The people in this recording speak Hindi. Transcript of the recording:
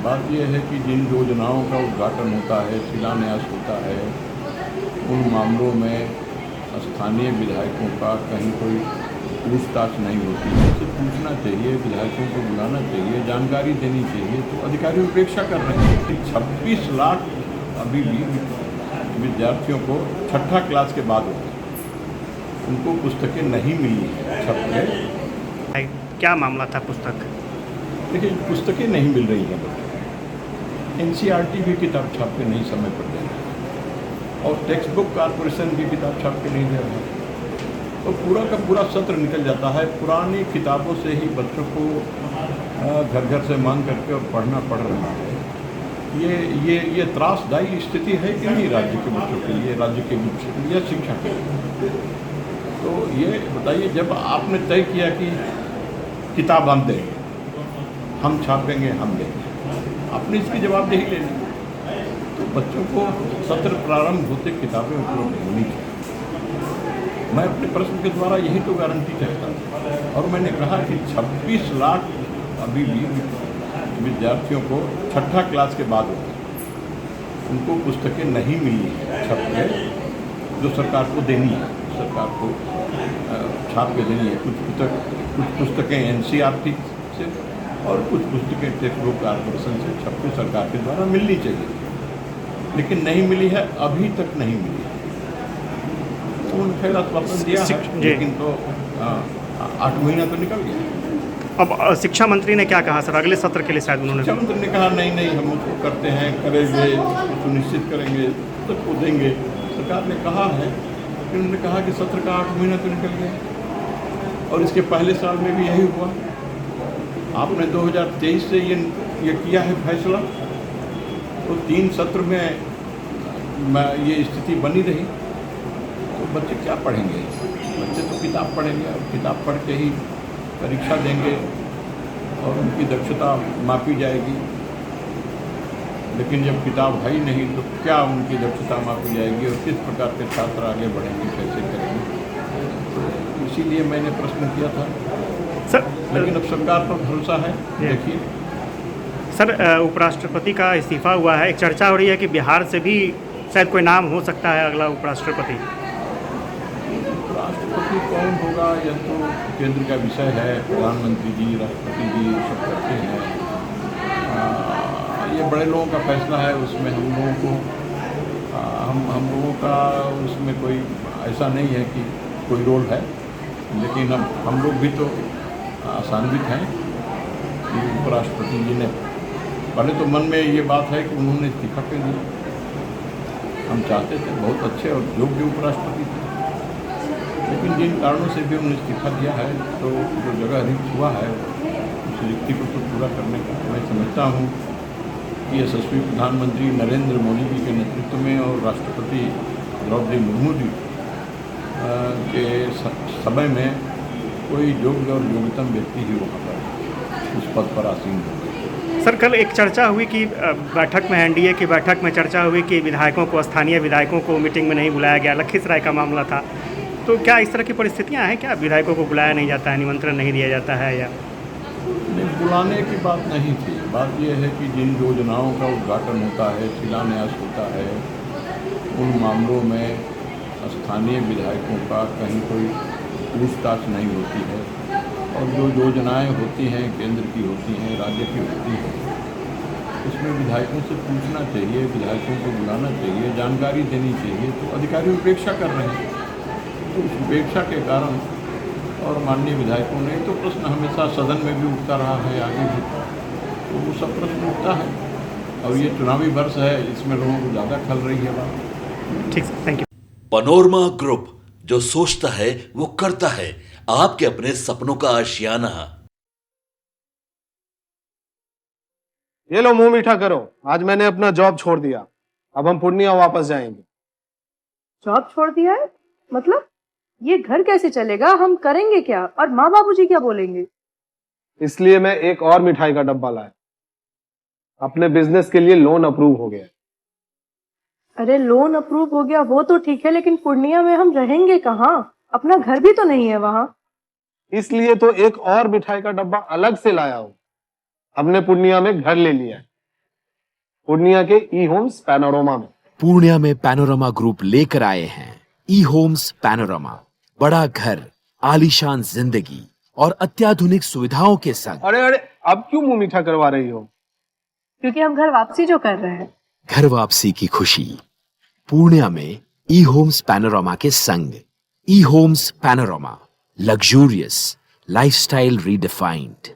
बात यह है कि जिन योजनाओं का उद्घाटन होता है, शिलान्यास होता है, उन मामलों में स्थानीय विधायकों का कहीं कोई पूछताछ नहीं होती है। इससे पूछना चाहिए, विधायकों को बुलाना चाहिए, जानकारी देनी चाहिए। तो अधिकारी उपेक्षा कर रहे हैं कि 26 लाख अभी भी विद्यार्थियों को छठा क्लास के बाद उनको पुस्तकें नहीं मिली हैं छप के। क्या मामला था पुस्तक? देखिए, पुस्तकें नहीं मिल रही हैं बच्चों। एनसीईआरटी भी किताब छाप के नहीं समय पर दे रहा है और टेक्स्ट बुक कॉर्पोरेशन भी किताब छाप के नहीं दे रहा है। तो पूरा का पूरा सत्र निकल जाता है पुरानी किताबों से ही बच्चों को घर घर से मांग करके और पढ़ना पड़ रहा है। ये त्रासदायी स्थिति है कि नहीं राज्य के बच्चों के लिए, राज्य के बच्चों के लिए, शिक्षा के लिए। तो ये बताइए, जब आपने तय किया कि किताब हम देंगे, हम छापेंगे, हम देंगे, आपने इसकी जवाबदेही लेनी। तो बच्चों को सत्र प्रारंभ होते किताबें उपलब्ध होनी चाहिए। मैं अपने प्रश्न के द्वारा यही तो गारंटी चाहता हूँ। और मैंने कहा कि 26 लाख अभी भी विद्यार्थियों को छठा क्लास के बाद उनको पुस्तकें नहीं मिली हैं छप के, जो सरकार को देनी है, सरकार को छाप के देनी है। कुछ पुस्तकें एनसीईआरटी से और कुछ पुस्तकें टेक्स्ट बुक कॉर्पोरेशन से छप के सरकार के द्वारा मिलनी चाहिए, लेकिन नहीं मिली है, अभी तक नहीं मिली है। तो उन फैला आश्वासन दिया है, लेकिन तो 8 महीना तो निकल गया। अब शिक्षा मंत्री ने क्या कहा सर अगले सत्र के लिए? शायद उन्होंने शिक्षा मंत्री ने कहा नहीं हम उसको करते हैं, करेंगे, सुनिश्चित करेंगे, सबको देंगे। सरकार ने कहा है, लेकिन उन्होंने कहा कि सत्र का 8 महीना तो निकल गया और इसके पहले साल में भी यही हुआ। आपने 2023 से ये किया है फैसला, तो 3 सत्र में ये स्थिति बनी रही। तो बच्चे क्या पढ़ेंगे? बच्चे तो किताब पढ़ेंगे और किताब पढ़ के ही परीक्षा देंगे और उनकी दक्षता मापी जाएगी। लेकिन जब किताब है ही नहीं तो क्या उनकी दक्षता मापी जाएगी और किस प्रकार के छात्र आगे बढ़ेंगे, कैसे करेंगे? तो इसीलिए मैंने प्रश्न किया था सर। लेकिन अब सरकार पर भरोसा है। देखिए सर, उपराष्ट्रपति का इस्तीफा हुआ है, एक चर्चा हो रही है कि बिहार से भी शायद कोई नाम हो सकता है अगला उपराष्ट्रपति। राष्ट्रपति कौन होगा यह तो केंद्र का विषय है। प्रधानमंत्री जी, राष्ट्रपति जी सब करते हैं। ये बड़े लोगों का फैसला है, उसमें हम लोगों को हम लोगों का उसमें कोई ऐसा नहीं है कि कोई रोल है। लेकिन हम लोग भी तो आशान्वित हैं कि उपराष्ट्रपति जी ने, पहले तो मन में ये बात है कि उन्होंने इस्तीफा क्यों दिया। हम चाहते थे, बहुत अच्छे और योग्य उपराष्ट्रपति थे, लेकिन जिन कारणों से भी उन्होंने इस्तीफा दिया है, तो जो जगह रिक्त हुआ है उस रिक्ति को तो पूरा करने का मैं समझता हूँ कि यशस्वी प्रधानमंत्री नरेंद्र मोदी जी के नेतृत्व में और राष्ट्रपति द्रौपदी मुर्मू जी के समय में कोई योग्य और योग्यतम व्यक्ति ही वहाँ पर उस पद पर आसीन हो। सर, कल एक चर्चा हुई कि बैठक में, एनडीए की बैठक में चर्चा हुई कि विधायकों को, स्थानीय विधायकों को मीटिंग में नहीं बुलाया गया। लखीसराय का मामला था। तो क्या इस तरह की परिस्थितियां हैं? क्या विधायकों को बुलाया नहीं जाता है, निमंत्रण नहीं दिया जाता है? या नहीं, बुलाने की बात नहीं थी। बात यह है कि जिन योजनाओं का उद्घाटन होता है, शिलान्यास होता है, उन मामलों में स्थानीय विधायकों का कहीं कोई पूछताछ नहीं होती है। और जो योजनाएं होती हैं, केंद्र की होती हैं, राज्य की होती हैं, उसमें विधायकों से पूछना चाहिए, विधायकों को बुलाना चाहिए, जानकारी देनी चाहिए। तो अधिकारी उपेक्षा कर रहे हैं। तो उस उपेक्षा के कारण और माननीय विधायकों ने तो प्रश्न हमेशा सदन में भी उठता रहा है, आगे भी तो वो सब प्रश्न उठता है। और ये चुनावी वर्ष है, इसमें लोगों को ज़्यादा खल रही है बात। ठीक, थैंक यू। पनोरमा ग्रुप, जो सोचता है वो करता है। आपके अपने सपनों का आशियाना। ये लो, मुंह मीठा करो। आज मैंने अपना जॉब छोड़ दिया, अब हम पूर्णिया वापस जाएंगे। जॉब छोड़ दिया है? मतलब ये घर कैसे चलेगा? हम करेंगे क्या? और माँ बाबूजी क्या बोलेंगे? इसलिए मैं एक और मिठाई का डब्बा लाया। अपने बिजनेस के लिए लोन अप्रूव हो गया। अरे लोन अप्रूव हो गया वो तो ठीक है, लेकिन पूर्णिया में हम रहेंगे कहाँ? अपना घर भी तो नहीं है वहाँ। इसलिए तो एक और मिठाई का डब्बा अलग से लाया हूं। हमने पूर्णिया में घर ले लिया है। पूर्णिया के ई होम्स पैनोरमा में। पूर्णिया में पैनोरमा ग्रुप लेकर आए हैं ई होम्स पैनोरमा। बड़ा घर, आलीशान जिंदगी और अत्याधुनिक सुविधाओं के संग। अरे अरे, अब क्यों मुंह मीठा करवा रही हो? क्योंकि हम घर वापसी जो कर रहे हैं। घर वापसी की खुशी पूर्णिया में ई होम्स पैनोरमा के संग। E homes panorama, luxurious lifestyle redefined.